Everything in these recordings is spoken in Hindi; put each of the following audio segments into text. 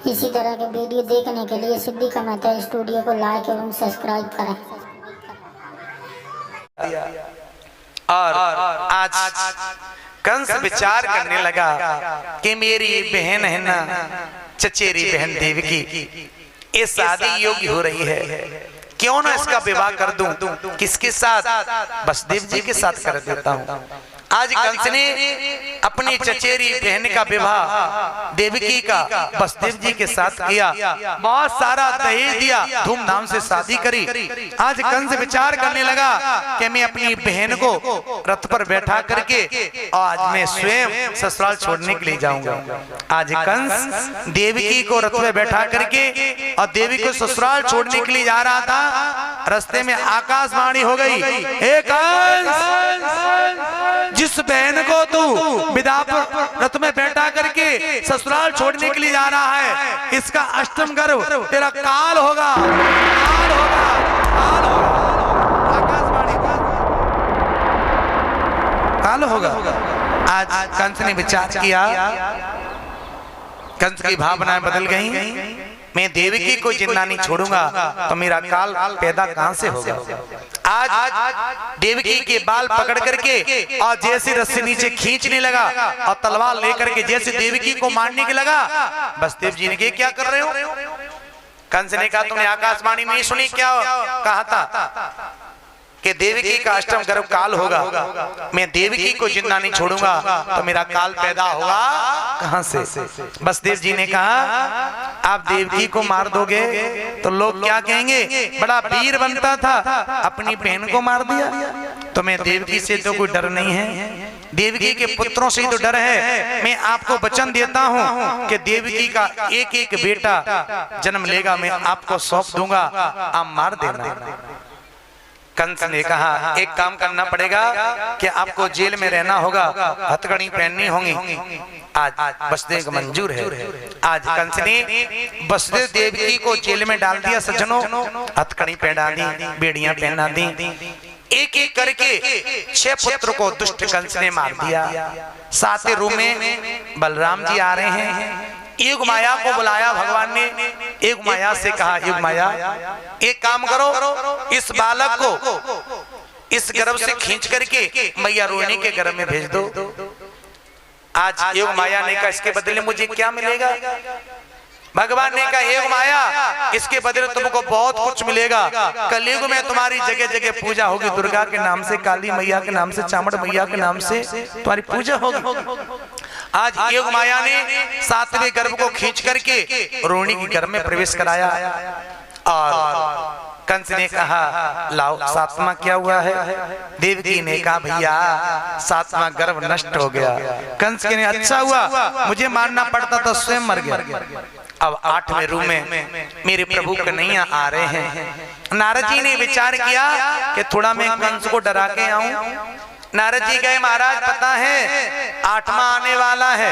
इसी तरह के वीडियो देखने के लिए सिद्धि का मेहता स्टूडियो को लाइक एवं सब्सक्राइब करें। और आज कंस विचार करने लगा कि मेरी बहन है ना, चचेरी बहन देवकी, ये शादी योग्य हो रही है, क्यों ना इसका विवाह कर दूं। किसके साथ? वसुदेव जी के साथ कर देता हूं। आज कंस ने अपनी चचेरी बहन का विवाह देवकी का वसुदेव जी के साथ किया, बहुत सारा दहेज दिया, धूमधाम से शादी करी। आज कंस विचार करने लगा कि मैं अपनी बहन को रथ पर बैठा करके आज मैं स्वयं ससुराल छोड़ने के लिए जाऊंगा। आज कंस देवकी को रथ में बैठा करके और देवी को ससुराल छोड़ने के लिए जा रहा था। रास्ते में आकाशवाणी हो गई, हे कंस, जिस बहन को तू विदा पर रथ में बैठा करके ससुराल छोड़ने के लिए जा रहा है, इसका अष्टम गर्भ तेरा काल होगा, काल होगा, काल होगा। आकाशवाणी काल होगा। आज कंस ने विचार किया, कंस की भावनाएं बदल गई। मैं देवकी को जिंदा नहीं छोड़ूंगा तो मेरा काल पैदा कहां से होगा। आज देवकी के बाल पकड़ करके और जैसे रस्सी नीचे खींचने लगा और तलवार लेकर के जैसे देवकी को मारने के लगा। वसुदेव जी ने क्या कर रहे हो? कंस ने कहा तुमने आकाशवाणी नहीं सुनी क्या कहा था कि देवकी का अष्टम गर्भ काल होगा, मैं देवकी को जिंदा नहीं छोड़ूंगा तो मेरा काल पैदा होगा कहां से। वसुदेव जी ने कहा आप देवकी को मार दोगे तो लोग क्या कहेंगे, बड़ा वीर बनता था, अपनी बहन को मार दिया। तो मैं देवकी से तो कोई डर नहीं है, देवकी के पुत्रों से ही तो डर है। मैं आपको वचन देता हूं कि देवकी का एक एक बेटा जन्म लेगा, मैं आपको सौंप दूंगा, आप मार देना। कंस ने कहा एक काम करना पड़ेगा कि आपको जेल में रहना होगा, हथकड़ी पहननी होगी। आज वसुदेव को मंजूर है। आज कंस ने वसुदेव देवकी को जेल में डाल दिया। सज्जनों, हथकड़ी पहना दी, बेड़ियां पहना दी, एक एक करके 6 पुत्र को दुष्ट कंस ने मार दिया। 7वें रूम में बलराम जी आ रहे हैं। युग माया को बुलाया भगवान ने, युग माया से कहा युग माया एक काम करो, इस बालक को इस गर्भ से खींच करके मैया रोहिणी के गर्भ में भेज दो। आज युग माया ने कहा इसके बदले मुझे क्या मिलेगा? भगवान ने कहा युग माया इसके बदले तुमको बहुत कुछ मिलेगा। कलयुग में तुम्हारी जगह जगह पूजा होगी, दुर्गा के नाम से, काली मैया के नाम से, चामुंड मैया के नाम से तुम्हारी पूजा होगी। आज योग माया ने 7वें गर्भ को खींच करके रोहिणी के गर्भ में प्रवेश कराया और कंस ने कहा लाओ 7वां क्या हुआ है? देवकी ने कहा भैया 7वां गर्भ नष्ट हो गया। कंस ने अच्छा हुआ, मुझे मारना पड़ता तो स्वयं मर गया। अब 8वें रूम में मेरे प्रभु कन्हैया आ रहे हैं। नारद जी ने विचार किया कि थोड़ा मैं कंस को डरा के आऊं। नारद जी कहे महाराज पता है 8वां आने वाला है।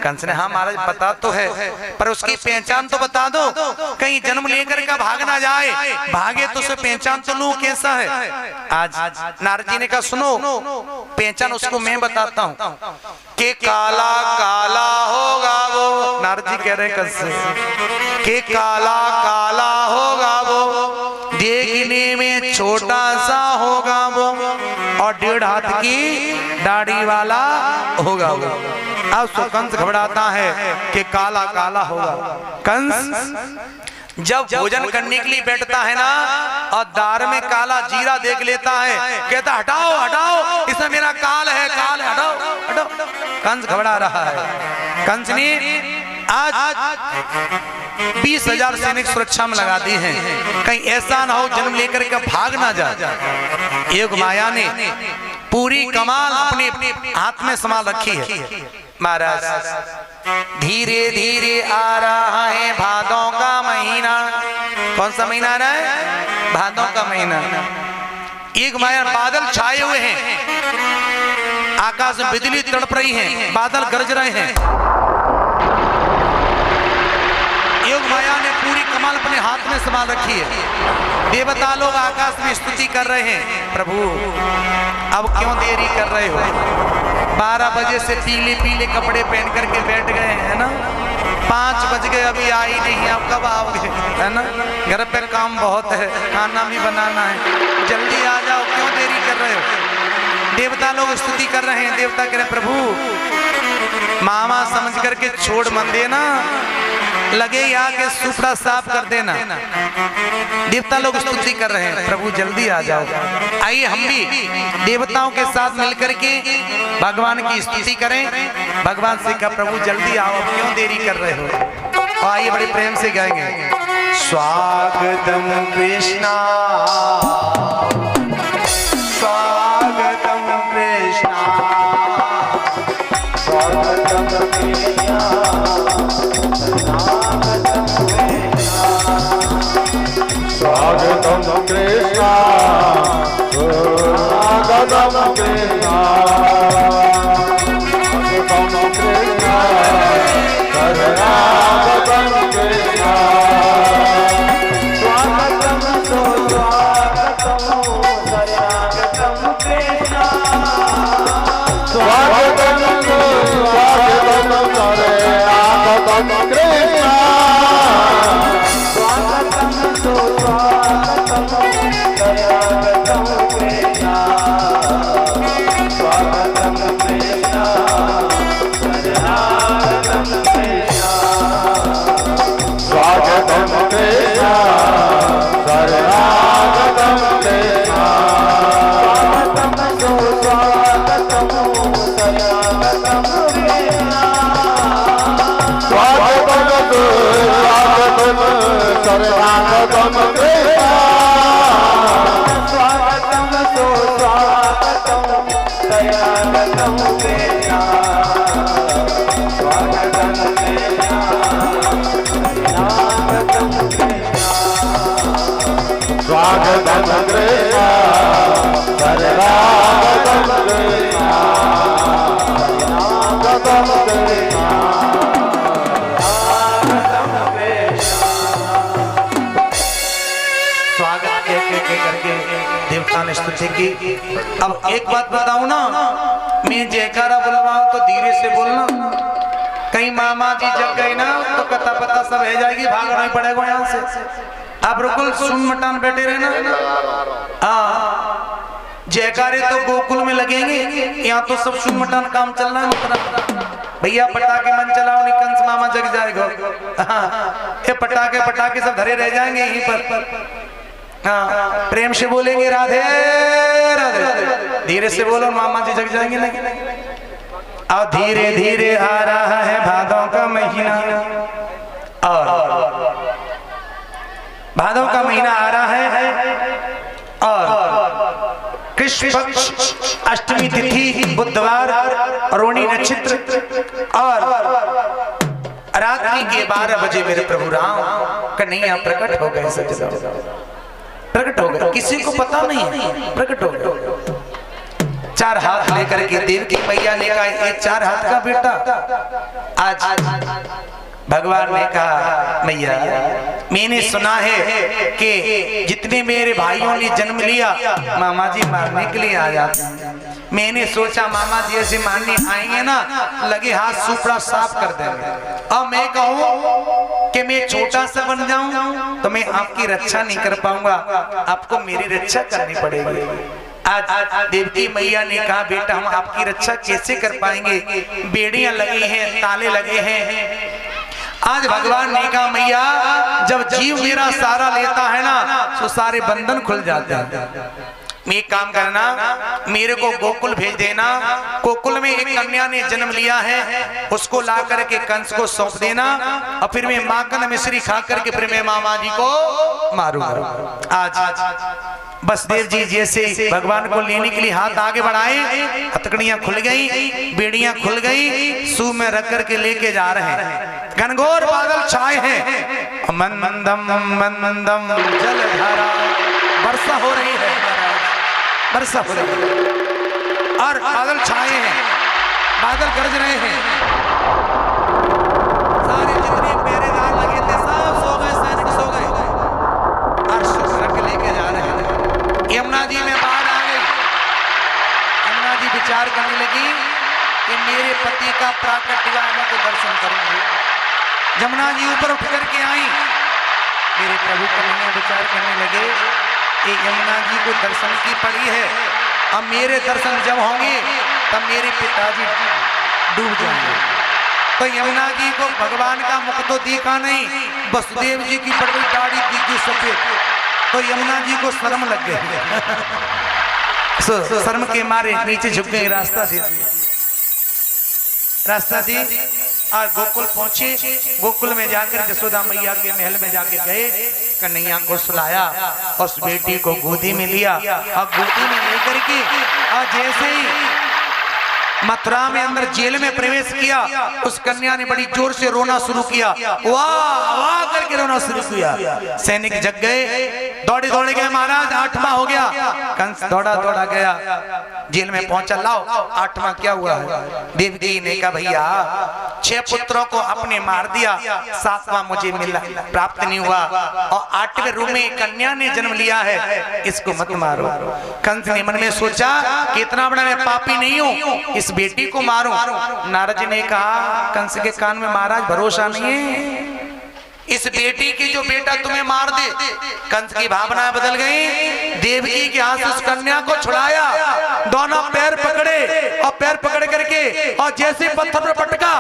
कंस ने हाँ महाराज पता तो है, पर उसकी पहचान तो बता दो, कहीं जन्म लेकर का भाग ना जाए, भागे तो उसे पहचान तो लूं कैसा है। आज नारद जी ने कहा सुनो पहचान उसको मैं बताता हूँ कि काला काला होगा वो। नारद जी कह रहे कंस से कि काला काला होगा वो, देखने में छोटा सा होगा वो और 1.5 हाथ की दाढ़ी वाला होगा वो। अब तो कंस घबराता है कि काला काला होगा। कंस जब भोजन करने के लिए बैठता है ना और दार में काला जीरा देख लेता है, कहता हटाओ हटाओ इसमें मेरा काल है, काल है, हटाओ हटाओ। कंस घबरा रहा है। कंस ने आज 20,000 सैनिक सुरक्षा में लगा दी हैं, कहीं ऐसा ना हो जन्म लेकर के भाग ना जाए। योग माया ने पूरी कमाल अपने हाथ में संभाल रखी है। महाराज धीरे धीरे आ रहा है भादों का महीना। कौन सा महीना आ रहा है? भादों का महीना। एक माया बादल छाए हुए हैं, आकाश में बिजली तड़प रही है, बादल गरज रहे हैं। योग माया ने पूरी कमाल अपने हाथ में संभाल रखी है। देवता लोग आकाश में स्तुति कर रहे हैं, प्रभु अब क्यों देरी कर रहे हो? 12 बजे से पीले पीले कपड़े पहन करके बैठ गए हैं ना, 5 बज गए अभी आई नहीं, आप कब आओगे? है ना, घर पे काम बहुत है, खाना भी बनाना है, जल्दी आ जाओ, क्यों देरी कर रहे हो? देवता लोग स्तुति कर रहे हैं। देवता कह रहे प्रभु मामा समझ करके छोड़ मन देना, लगे आके सुपड़ा साफ कर देना। देवता लोग स्तुति कर रहे हैं, प्रभु जल्दी आ जाओ। आइए हम भी देवताओं के साथ मिलकर के भगवान की स्तुति करें। भगवान से कहा प्रभु जल्दी आओ, क्यों देरी कर रहे हो? और आइए बड़े प्रेम से गाएंगे, स्वागतम कृष्णा स्वागतम कृष्णा स्वागतम कृष्णा स्वागतम कृष्णा स्वागतम कृष्णा स्वागतम कृष्णा स्वागतम कृष्णा स्वागतम स्वागतम कृष्णा स्वागतम स्वागतम स्वागतम कृष्णा देवता ने स्तुति की। अब एक बात बताऊं ना, मैं जयकारा बुलवाऊं तो धीरे से बोलना, कहीं मामा जी जग गई ना तो कथा पता सब रह जाएगी, भागना ही पड़ेगा यहाँ से। आप बिल्कुल सुन मटान बैठे रहना। हाँ, जयकारे तो गोकुल में लगेंगे, यहाँ तो सब सुन मटान काम चलना है। भैया पटाखे मन चलाओ, नहीं कंस मामा जग जाएगा। हाँ, ये पटाखे सब धरे रह जाएंगे यहीं पर। हाँ, प्रेम से बोलेंगे राधे राधे, धीरे से बोलो, मामा जी जग जाएंगे नहीं। और धीरे धीरे आ रहा है भादों का महीना, और भादों का महीना आ रहा है, और कृष्ण पक्ष अष्टमी तिथि बुधवार, रोहिणी नक्षत्र, और रात्रि के 12 बजे मेरे प्रभु राम कन्हैया प्रकट हो गए। सच प्रकट हो गए, किसी को पता नहीं, प्रकट हो गए। 4 हाथ लेकर के देवकी मैया ने कहा ये 4 हाथ का बेटा। आज भगवान ने कहा मैया मैंने सुना है कि जितने मेरे भाइयों ने जन्म लिया मामा जी मारने के लिए आ जाते हैं। मैंने सोचा मामा जी ऐसे मारने आएंगे ना, लगे हाथ सुपड़ा साफ कर देंगे। और मैं कहूँ कि मैं छोटा सा बन जाऊं तो मैं आपकी रक्षा नहीं कर पाऊंगा, आपको मेरी रक्षा करनी पड़ेगी। आज देवकी मैया ने कहा बेटा हम आपकी रक्षा कैसे कर पाएंगे, बेड़ियां लगी हैं, ताले लगे हैं। आज भगवान ने कहा मैया जब जीव मेरा सारा लेता है ना तो सारे बंधन खुल जाते हैं। मैं काम करना, मेरे को गोकुल भेज देना, गोकुल में एक कन्या ने जन्म लिया है, उसको ला करके कंस को सौंप देना, और फिर मैं माखन मिश्री खा करके फिर मैं मामा जी को मारूंगा। आज बसदेव जी जैसे भगवान को लेने के लिए हाथ आगे बढ़ाए, हथकड़ियां खुल गई, बेड़ियां खुल गई, सूप में रख करके लेके जा रहे हैं। घनघोर बादल छाए हैं, मंदम मंदम जलधारा, वर्षा हो रही है, वर्षा हो रही है, और बादल छाए हैं, बादल गरज रहे हैं। सारे जितने पहरेदार लगे थे सब सो गए, सैनिक सो गए, और रख लेके जा रहे हैं। यमुना जी में बाढ़ आ गई। यमुना जी विचार करने लगी कि मेरे पति का प्राकट हुआ, मैं तो दर्शन करूंगी। जमुना जी ऊपर उठ करके आई। मेरे प्रभु कन्हैया विचार करने लगे कि यमुना जी को दर्शन की पड़ी है, अब मेरे दर्शन जब होंगे तब मेरे पिताजी डूब जाएंगे। तो यमुना जी को भगवान का मुख तो दिखा नहीं, वसुदेव जी की बड़ी दाढ़ी दिखी सफेद, तो यमुना जी को शर्म लग गई। शर्म के मारे नीचे झुक गए, रास्ता दी और गोकुल पहुंचे। गोकुल में जाकर जसोदा मैया के महल में जाके गए, कन्हैया को सुलाया, उस बेटी को गोदी में लिया और गोदी में लेकर के और जैसे ही मथुरा में अंदर जेल में प्रवेश किया, उस कन्या ने बड़ी जोर से रोना शुरू किया, वाह वाह करके रोना शुरू किया। सैनिक जग गए, दौड़े दौड़े गए, महाराज 8वां हो गया। कंस दौड़ा दौड़ा गया, जेल में पहुंचा, लाओ 8वां क्या हुआ है? देवकी ने कहा भैया 6 पुत्रों को आपने मार दिया, 7वां मुझे मिला प्राप्त नहीं हुआ, और 8वें रूप में कन्या ने जन्म लिया है, इसको मत मारो। कंस ने मन में सोचा कि इतना बड़ा मैं पापी नहीं हूँ, इस बेटी को मारूं। नारद जी ने कहा कंस के कान में, महाराज भरोसा नहीं है इस बेटी की, जो बेटा तुम्हें मार दे। कंस की भावनाएं बदल गई, देवकी के हाथ से उस कन्या को छुड़ाया, दोनों पैर पकड़े और पैर पकड़ करके और जैसे पत्थर पर पटका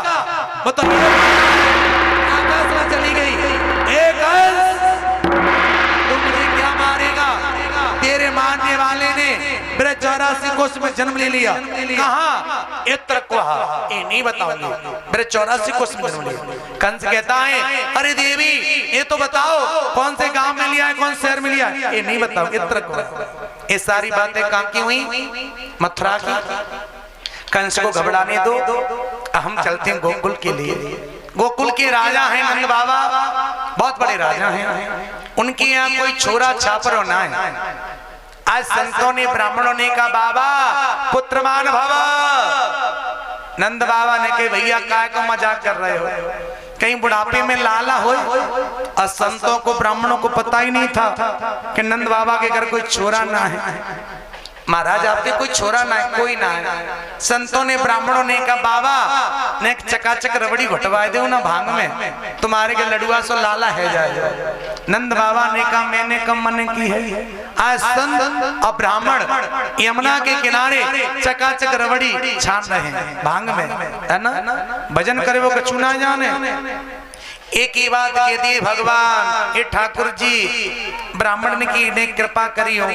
वो तो आकाश में चली गई। तू मुझे क्या मारेगा? तेरे मारने वाले ने 84 कोष में जन्म ले लिया। कहाँ? इत्र को ये नहीं बताऊंगी, 84 कोष में जन्म लिया। कंस कहता है अरे देवी ये तो बताओ कौन से गांव में लिया है, कौन शहर में लिया है? ये नहीं बताओ, इत्र को। ये सारी बातें कहाँ की हुई? मथुरा की। कंस को घबराने दो, हम चलते हैं गोकुल के लिए। गोकुल के राजा हैं नंद बाबा, बहुत बड़े राजा हैं, उनके यहाँ कोई छोरा छापर होना है। आज संतों ने ब्राह्मणों ने कहा बाबा पुत्रमान भव। नंद बाबा ने कहा भैया काय को मजाक कर रहे हो, कहीं बुढ़ापे में लाला हो। और संतों को ब्राह्मणों को पता ही नहीं था कि नंद बाबा के घर कोई छोरा ना है। महाराज आपके कोई छोरा ना है, कोई ना है। संतों ने ब्राह्मणों ने कहा बाबा ने चकाचक रबड़ी घुटवाए दो ना भांग में, तुम्हारे के लड़ुआ सो लाला है जाए। नंद बाबा ने कहा मैंने कम मन की है। आज संत और ब्राह्मण यमुना के किनारे चकाचक रबड़ी छान रहे हैं भांग में, है ना? भजन करे वो कछु ना जाने। एक ही बात कहती है भगवान ये ठाकुर जी ब्राह्मण की ने कृपा करी हो,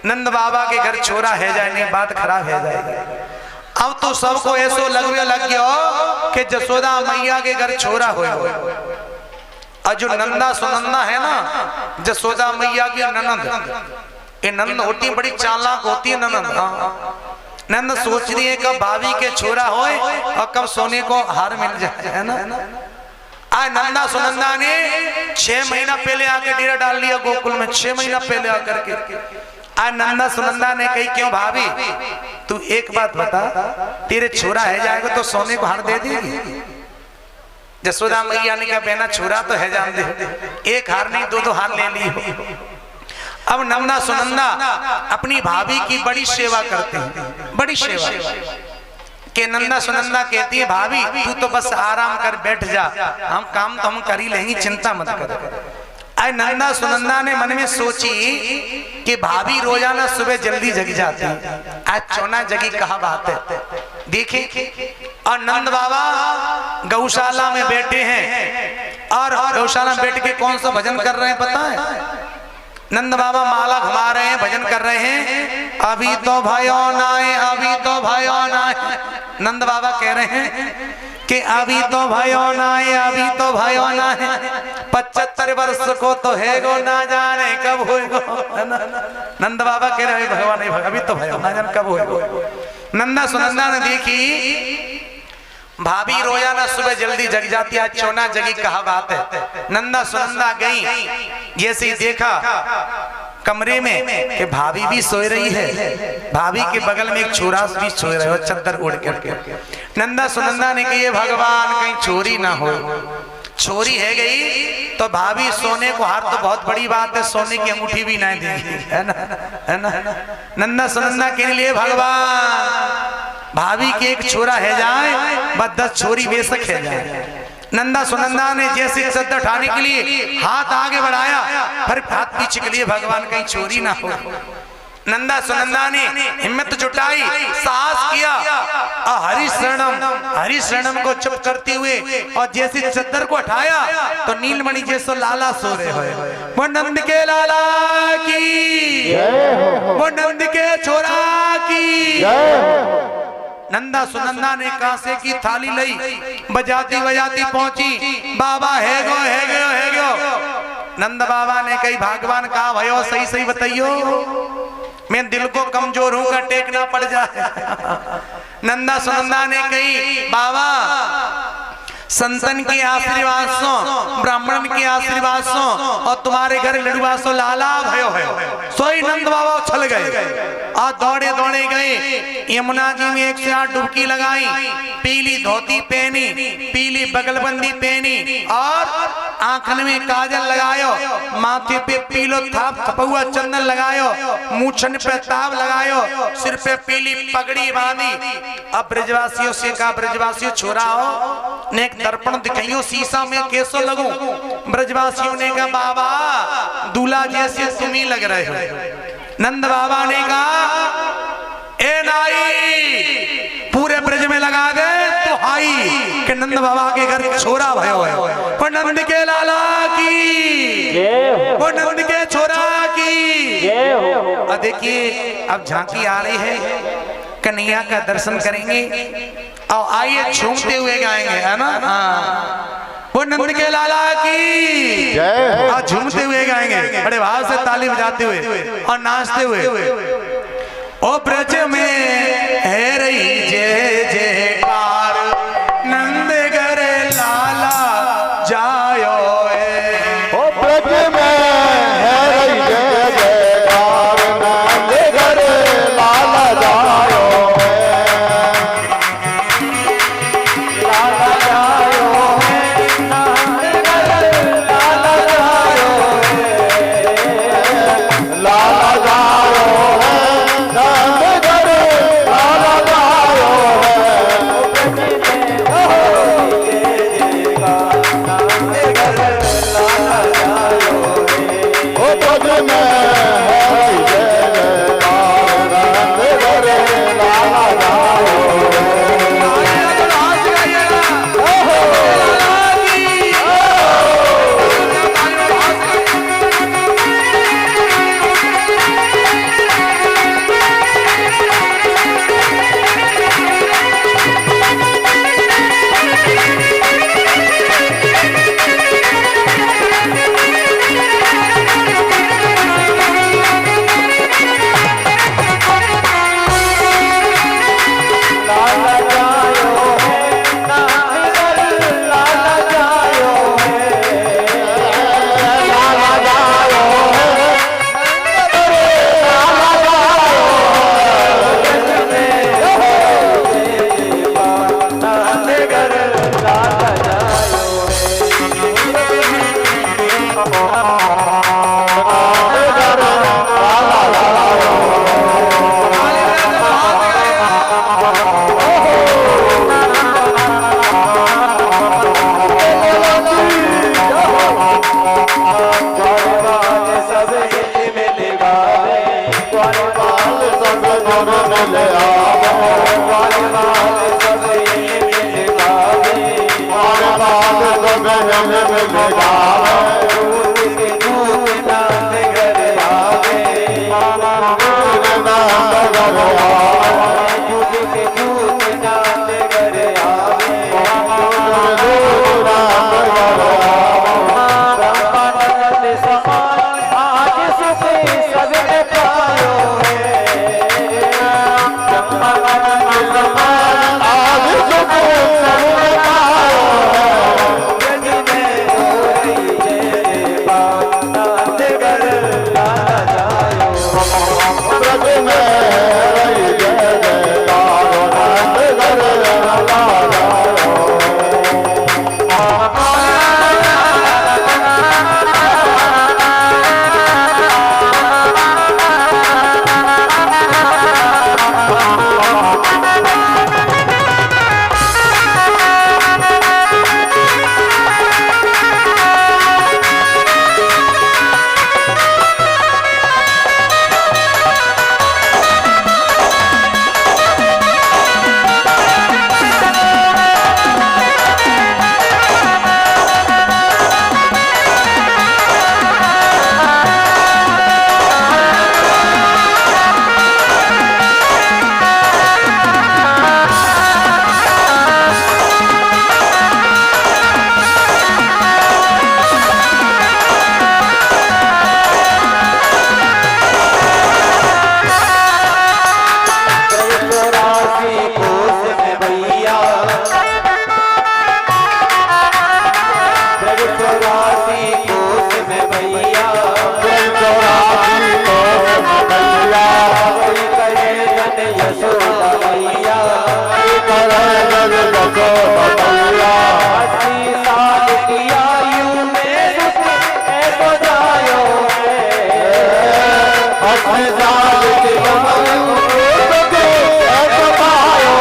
नंद बाबा के घर छोरा है जाए, नहीं बात खराब है जाएगी। अब तो सबको ऐसो लग गया कि जसोदा मैया के घर छोरा हो। और जो नंदा सुनंदा है ना, जसोदा मैया की ननद, ये नंद होती बड़ी चालाक होती है ननद। नंद सोच रही है कब भाभी के छोरा हो और कब सोने को हार मिल जाए, है ना? आज नंदा सुनंदा ने 6 महीना पहले आके डेरा डाल लिया गोकुल में, 6 महीना पहले आकर के। आज नंदा सुनंदा ने कही क्यों भाभी तू एक बात बता, तेरे छोरा है जाएगा तो सोने को हार दे देगी? जसोदा मैया ने कहा बेना छोरा तो है जान दे, एक हार नहीं 2-2 हार ले ली हो। अब नंदा सुनंदा अपनी भाभी की बड़ी सेवा करते हैं, बड़ी सेवा के नंदा सुनंदा कहती है भाभी तू तो बस आराम कर बैठ जा, हम काम तो हम कर ही लेंगे, चिंता मत कर। आज नंदा सुनंदा ने मन में सोची कि भाभी रोजाना सुबह जल्दी जग जाती है, आज चौना जगी कहा बात है। देखे और नंद बाबा गौशाला में बैठे हैं और गौशाला में बैठ के कौन सा भजन कर रहे हैं पता है? नंद बाबा माला घुमा रहे हैं, भजन कर रहे हैं, अभी तो भयो नाए, अभी तो भयो नाए। नंद बाबा कह रहे हैं कि अभी तो भयो नाए, अभी तो भयो नाए, 75 वर्ष को तो है गो, ना जाने कब होएगो। नंद बाबा कह रहे भगवान अभी तो भयो ना जाने कब होएगो। नंदा सुनंदा ने देखी भाभी रोजाना सुबह जल्दी जग जाती है, चौना जगी कहा बात है। नंदा सुनंदा गई, जैसे ही देखा कमरे में कि भाभी भी सोई रही है, भाभी के बगल में एक छोरा भी सोए रहे हो चद्दर ओढ़ करके। नंदा सुनंदा ने कही भगवान कहीं चोरी ना हो, चोरी है गई तो भाभी सोने को हार तो बहुत बड़ी बात है, सोने की अंगूठी भी ना देगी, है ना? है ना? नंदा सुनंदा के लिए भगवान भाभी के एक छोरा है जाए, बस 10 छोरी बेशक है जाए। नंदा सुनंदा ने जैसे चद्दर उठाने के लिए हाथ आगे बढ़ाया, फिर हाथ पीछे के लिए भगवान कहीं चोरी ना हो। नंदा सुनंदा ने हिम्मत जुटाई, साहस किया और हरि शरणम को चुप करते हुए और जैसे चद्दर को हटाया तो नीलमणि जैसो लाला सो रहे हो। वो नंद के लाला की, वो नंद के छोरा की। नंदा सुनंदा ने कांसे की थाली लई, बजाती बजाती पहुंची, बाबा है गो है गो है गो। नंद बाबा ने कही भगवान कहा भयो सही सही बताइयो, मैं दिल को कमजोर हूं का टेकना पड़ जाए। नंदा सुनंदा ने कही बाबा संतन के आशीर्वाद सो, ब्राह्मण के आशीर्वाद सो और तुम्हारे घर लड़ुआ सो लाला भयो है। सोई नंद बाबा उछल गए और दौड़े दौड़े गए यमुना जी में 108 डुबकी लगाई, पीली धोती पहनी, पीली बगलबंदी पहनी और आंखन में काजल लगायो, माथे पे पीलो थाप थपौआ चंदन लगायो, मूछन पे ताव लगायो, सिर पे पीली पगड़ी बांधी। अब ब्रजवासियों से कहा ब्रजवासियों छोरा हो ने दर्पण दिखाइयो शीशा में कैसो लगूं। ब्रजवासियों ने कहा बाबा दूल्हा जैसे तुम ही लग रहे हो। नंद बाबा ने कहा ए नाई पूरे ब्रज में लगा दे तो हाई कि नंद बाबा के घर छोरा भयो है। वो नंद के लाला की, वो नंद के छोरा की। अब देखिए अब झांकी आ रही है, कन्हैया का दर्शन करेंगे और आइए झूमते हुए गाएंगे, है ना। हाँ वो नंद के लाला की और झूमते हुए गाएंगे, बड़े भाव से ताली बजाते हुए और नाचते हुए। ओ ब्रज में है रही जय जयकार, नंद घर लाला जायो। ओ ब्रज में है रही जय जयकार, नंद घर लाला जायो। लाला जायो, नंद घर लाला जायो। लाला जायो, नंद घर लाला जायो। ओ ब्रज में है जय जयकार, नंद घर लाला जायो। जय जाल की कमर उठ के कमायो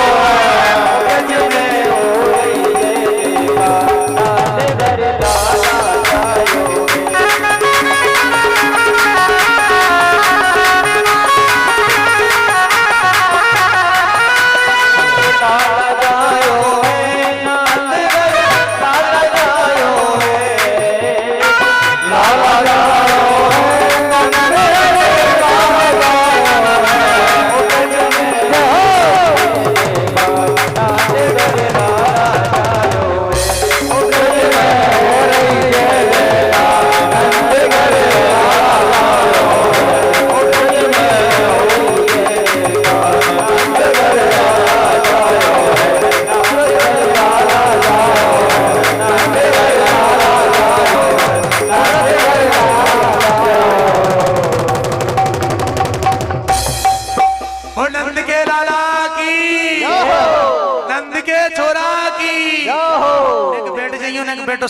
बैठो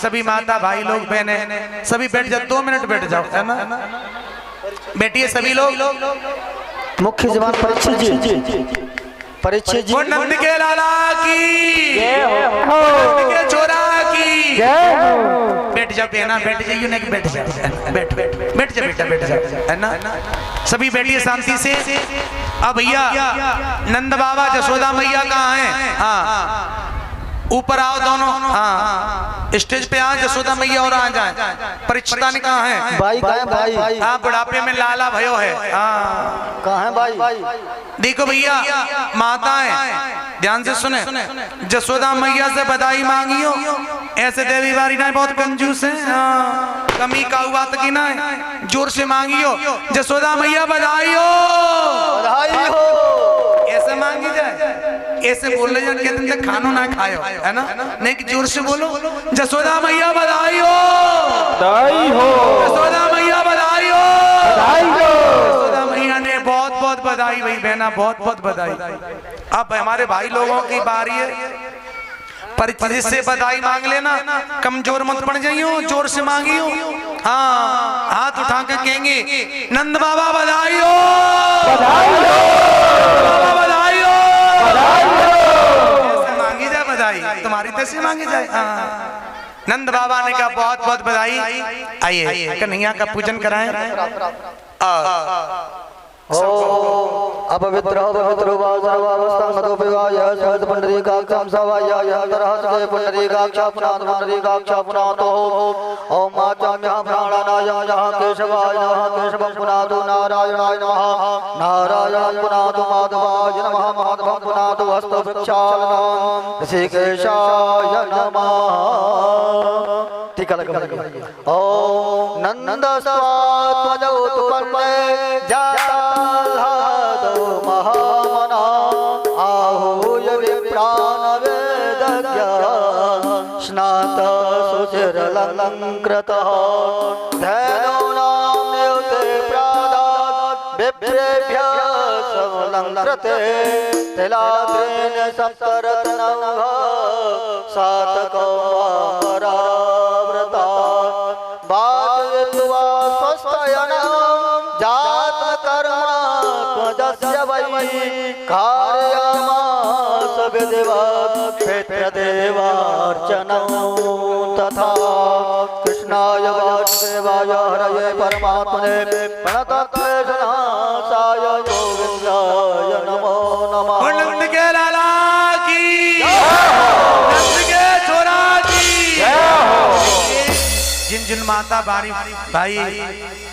सभी माता भाई लोग बहने सभी बैठ जाओ 2 मिनट बैठ जाओ है ना बैठिए सभी लोग मुख्य जवान परीक्षित जी नंद के लाला की नंद के छोरा की बैठ जाओ बहना बैठ जाइए ना बैठ जाओ बैठ जाओ बेटा बैठ जाओ है ना सभी बैठिए शांति से। अब भैया नंद बाबा जसोदा मैया कहाँ हैं? हाँ ऊपर आओ दोनों। हाँ स्टेज पे आओ जसोदा मैया और आ जाए। परीक्षिता ने कहा है भाई भाई हाँ बुढ़ापे में लाला भयो है। हाँ कहाँ है भाई? देखो भैया माताएं ध्यान से सुने जसोदा मैया से बधाई मांगियो। ऐसे देवी बारी ना बहुत कंजूस है। हाँ कमी का हुआ तो की ना जोर से मांगियो जसोदा मैया बधाई हो ऐसे मांगी जाए ऐसे बोलने जाए कहते हैं खानो ना खायो है ना नहीं कि जोर से बोलो जसोदा मैया बधाई हो जसोदा मैया बधाई हो जसोदा मैया ने बहुत बहुत बधाई भाई बहना बहुत बहुत बधाई। अब हमारे भाई लोगों की बारी है परिचित से बधाई मांग लेना कमजोर मत पड़ जाइयो जोर से मांगियो। हाँ हाथ उठा के कहेंगे नंद बाबा बधाई हो बाबा बधाई हो ऐसे मांगी जाए बधाई तुम्हारी तैसे मांगी जाए। नंद बाबा ने कहा बहुत बहुत बधाई। आइए कन्हैया का पूजन कराएं। अपवित्र सर्वावस्थांगतो विवाय सहज पुंडरीकाक्षं सवाय अंतरहस्ते पुंडरीकाक्षापनाथ पुंडरीकाक्षापनाथ ओम आचाम्यः प्राणानाय नमः केशवाय नमः केशवं पुनातु नारायणाय नमः नारायणं पुनातु माधवाय नमः माधवं पुनातु हस्तभिक्षालनं ऋषिकेशाय नमः। टीका लगा ओम नंदसवात्मजौ उत्पन्ने जाता महामना आहूय विप्राण वेदज्ञ स्नात सुचिरलंकृतः धैर्योनां नियुते प्रादात् विप्रेभ्यः समलंकृते तिलाद्रेण सप्तरत्नौघ सातकौमारावृता वातयित्वा स्वस्तयनं जातकर्मत्वजस्य वै कारयामास विधिवत् पितृदेवार्चनं तथा कृष्णाय वासुदेवाय हरये परमात्मने प्रणतक्लेशनाशाय गोविन्दाय नमो नमः। नंद के लाला की नंद के छोरा की जिन जिन माता बारी भाई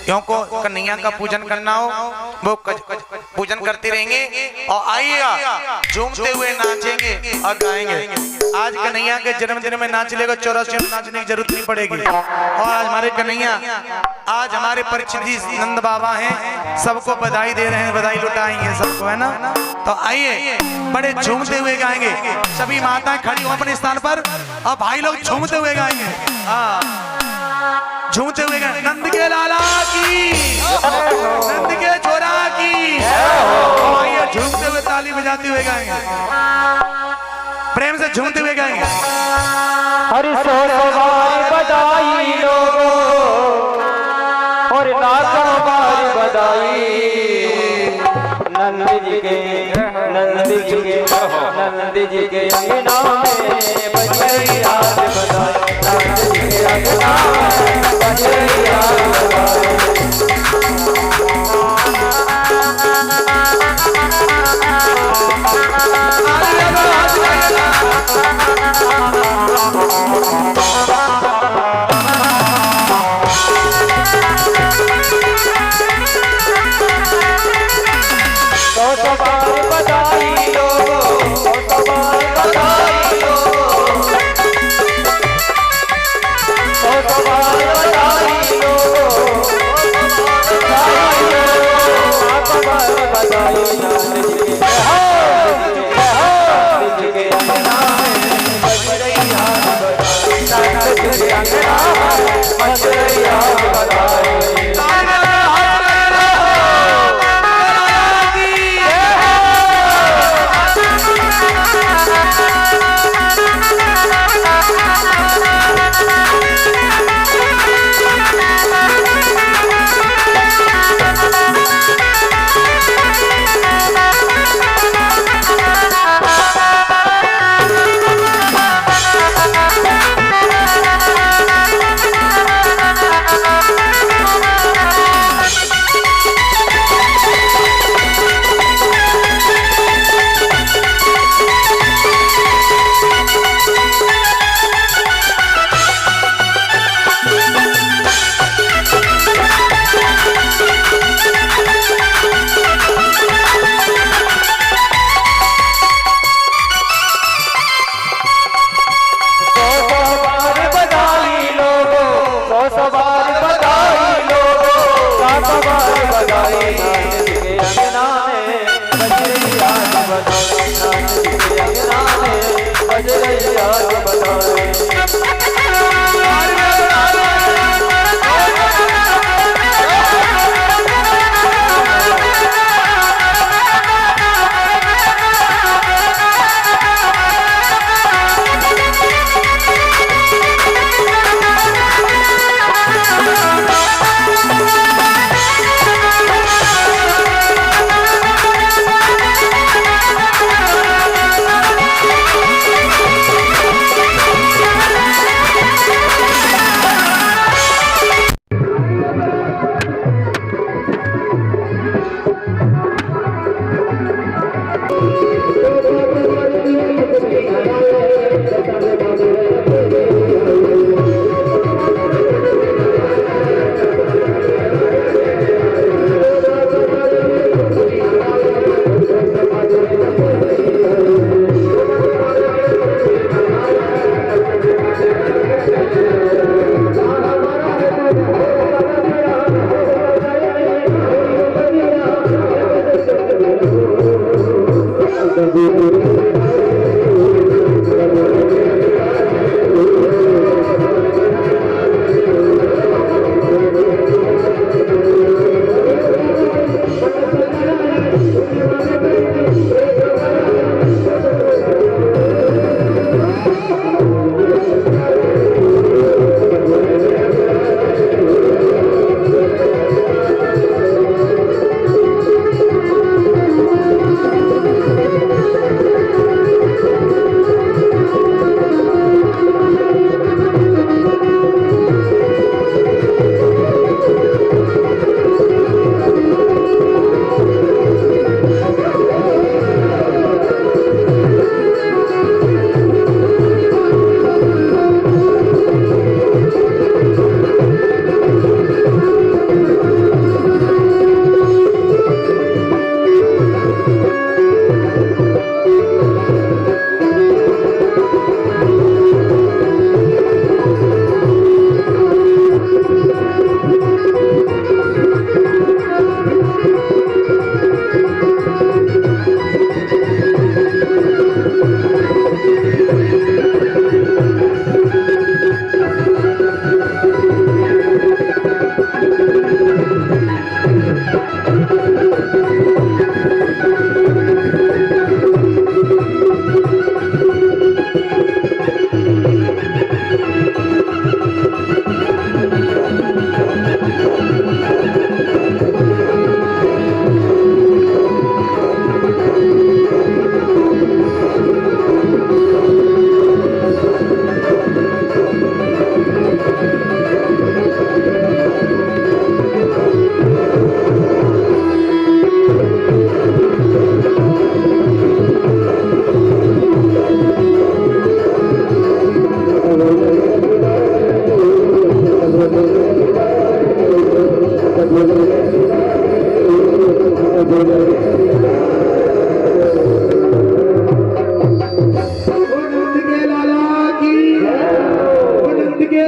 यों को कन्हैया का पूजन करना हो वो पूजन करते रहेंगे और आइएगा झूमते हुए नाचेंगे और गाएंगे। आज कन्हैया के जन्मदिन में नाच लेगा 84 में नाचने की जरूरत नहीं पड़ेगी। और आज हमारे कन्हैया आज हमारे परिचित नंद बाबा हैं सबको बधाई दे रहे हैं बधाई लुटाएंगे सबको है ना। तो आइए बड़े झूमते हुए गाएंगे सभी माताएं खड़ी हो अपने स्थान पर और भाई लोग झूमते हुए गाएंगे। हाँ झूमते हुए गाएंगे नंद के लाला की नंद के छोरा की आइए झूमते हुए ताली बजाते हुए गाएंगे प्रेम से झूमते हुए गाएंगे। हरि सोहवार बधाई लोगो और नाचो बारी बधाई नंद जी के अंगना में बजरैया बधाई, नंद जी के अंगना में बजरैया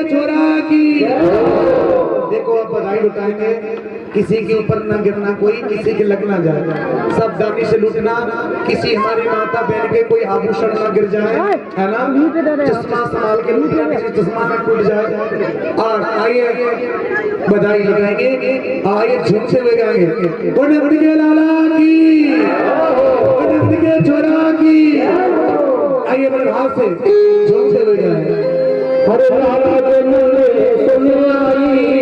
छोरा की। देखो अब बधाई लुटाएंगे, किसी के ऊपर न गिरना कोई, किसी के लग ना जाए, सब दानी से लूटना, किसी हमारी माता बहन के कोई आभूषण न गिर जाए, है ना, चश्मा संभाल के लूटना, किसी चश्मा न टूट जाए। और आइए बधाई लगाएंगे, आइए झूम से बजाएंगे, नंद के लाला की, नंद के छोरा की। आइए बड़े भाव से झूम से बजाएंगे। हरे लाला के नंदे सुन आई,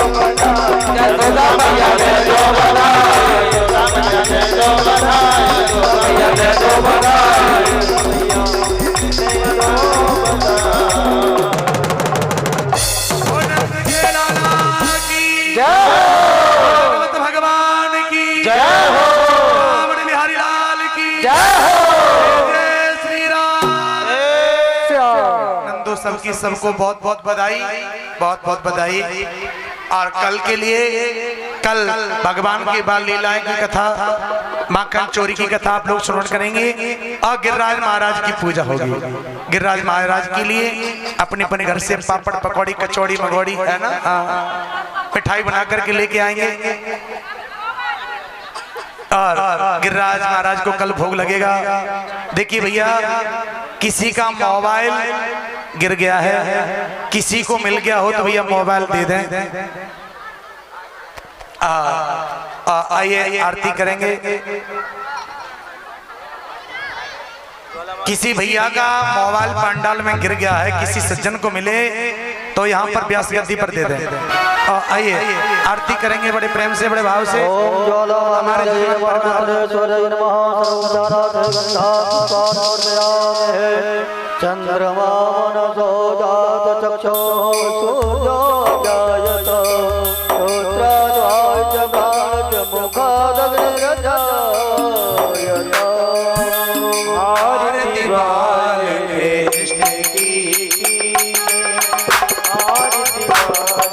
यशोदा मैया ने जो बनाया यशोदा मैया ने जो बनाया यशोदा मैया ने जो बनाया भगवान की जय हो बिहारी लाल की जय हो जय श्री राम। नंदू सबकी सबको बहुत बहुत बधाई, बहुत बहुत बधाई। और कल के लिए, कल भगवान की बाल लीलाएं की कथा, माखन चोरी की कथा आप लोग श्रवण करेंगे और गिरिराज महाराज की पूजा होगी। गिरिराज महाराज के लिए अपने अपने घर से पापड़ पकौड़ी कचौड़ी मगौड़ी है ना, मिठाई बना करके लेके आएंगे और गिरिराज महाराज को कल भोग लगेगा। देखिए भैया, किसी का मोबाइल गिर गया है, किसी को मिल गया हो तो भैया मोबाइल दे दें। आइए आरती करेंगे। किसी भैया का मोबाइल पंडाल में गिर गया है, किसी सज्जन को मिले तो यहाँ पर व्यास गद्दी पर दे दें। आइए आरती करेंगे बड़े प्रेम से, बड़े भाव से। हमारे चंद्रमा मनसो जात चक्षो सूर्यो जायत श्रोत्रद्वाय जगात मुखादग्निरजायत। आरती बाल कृष्ण की, आरती बाल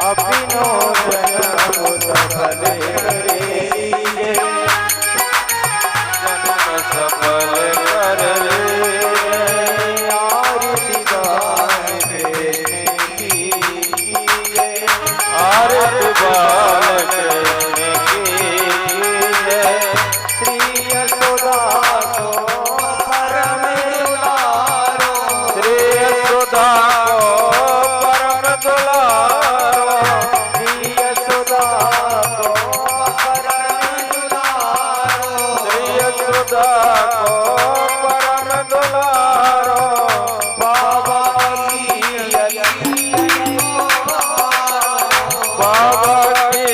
अभिनो जन्म सफल करेंगे, जन्म सफल कर ले। आरती बाल कृष्ण की, आरती बाल कृष्ण की जय। श्री यशोदा को परम दुलारो, श्री यशोदा को परम दुलारो, श्री यशोदा को परम दुलारो, श्री यशोदा को परम दुलारो। बाबा की बाबा की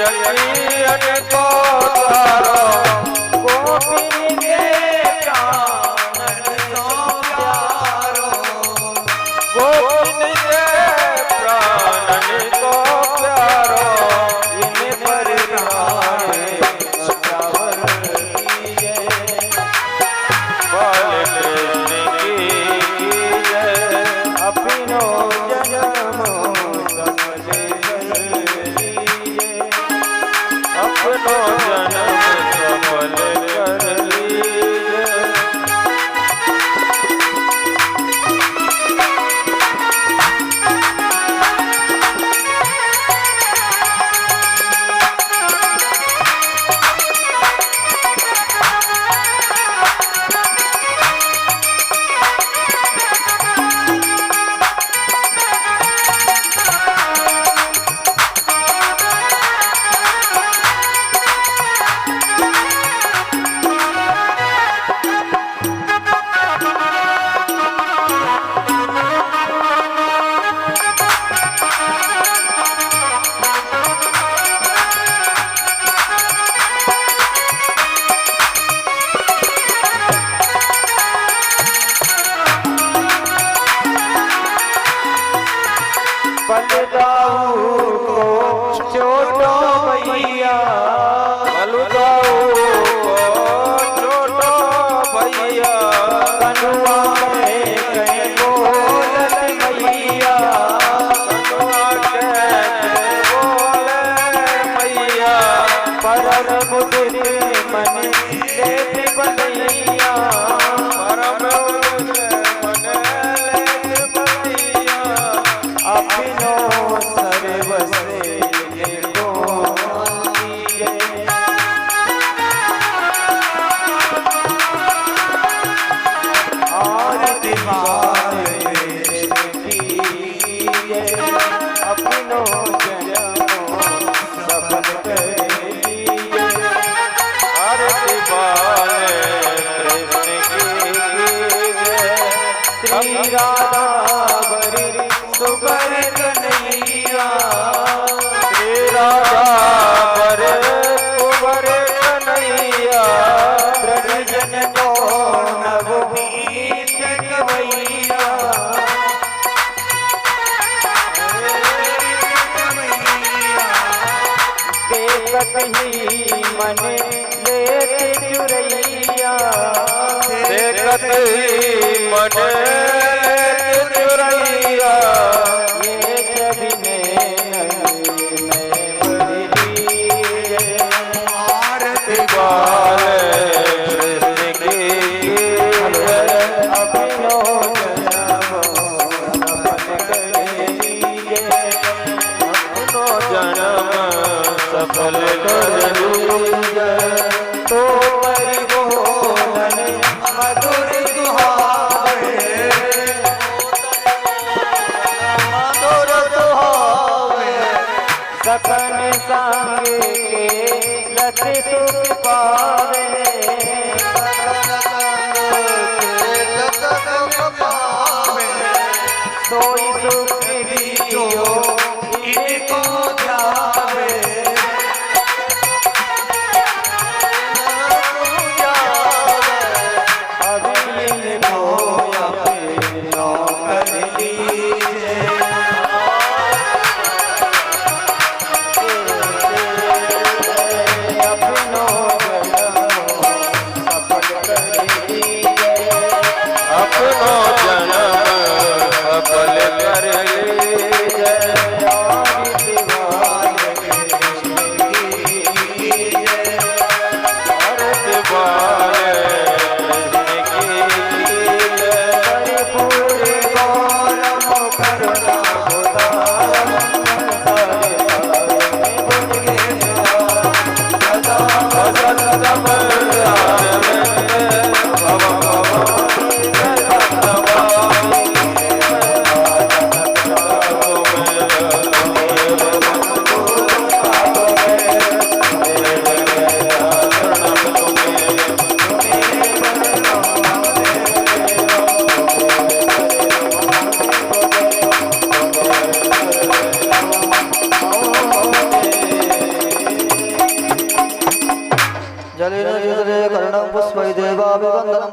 अखियन को तारो, गोपिन के प्राणन सो प्यारो, गोपिन के प्राणन को प्यारो। इन पर प्राणे श्रावण कीजिए, बाल कृष्ण की जय। अपनो जन्म सफल कर लीजिए, अपनो जन्म सफल कर लीजिए। बलदाऊ को छोटो भैया, बलदाऊ को छोटो भैया, कनुआ में कहीं बोलत भैया, कनुआ के बोले भैया। परम बुद्ध मन लेत बनैया, परम बुद्ध मन लेत बनैया। अपनो सर राधा बरी सुबर कन्हैया श्री राधा बरे सुबर कन्हैया जन को नवनीत गवैया देखत ही मन लेते चुरैया देखत ही मन लेते चुरैया ये छवि आरती बाल सफल कर तो परिबोधन मधुर सुहावे मधुर सुहावे सखन संगे के लति सुख पावे सोई सुख दियो इनको जावे जलेन कर्णं पुष्पै देवाभिवन्दनम्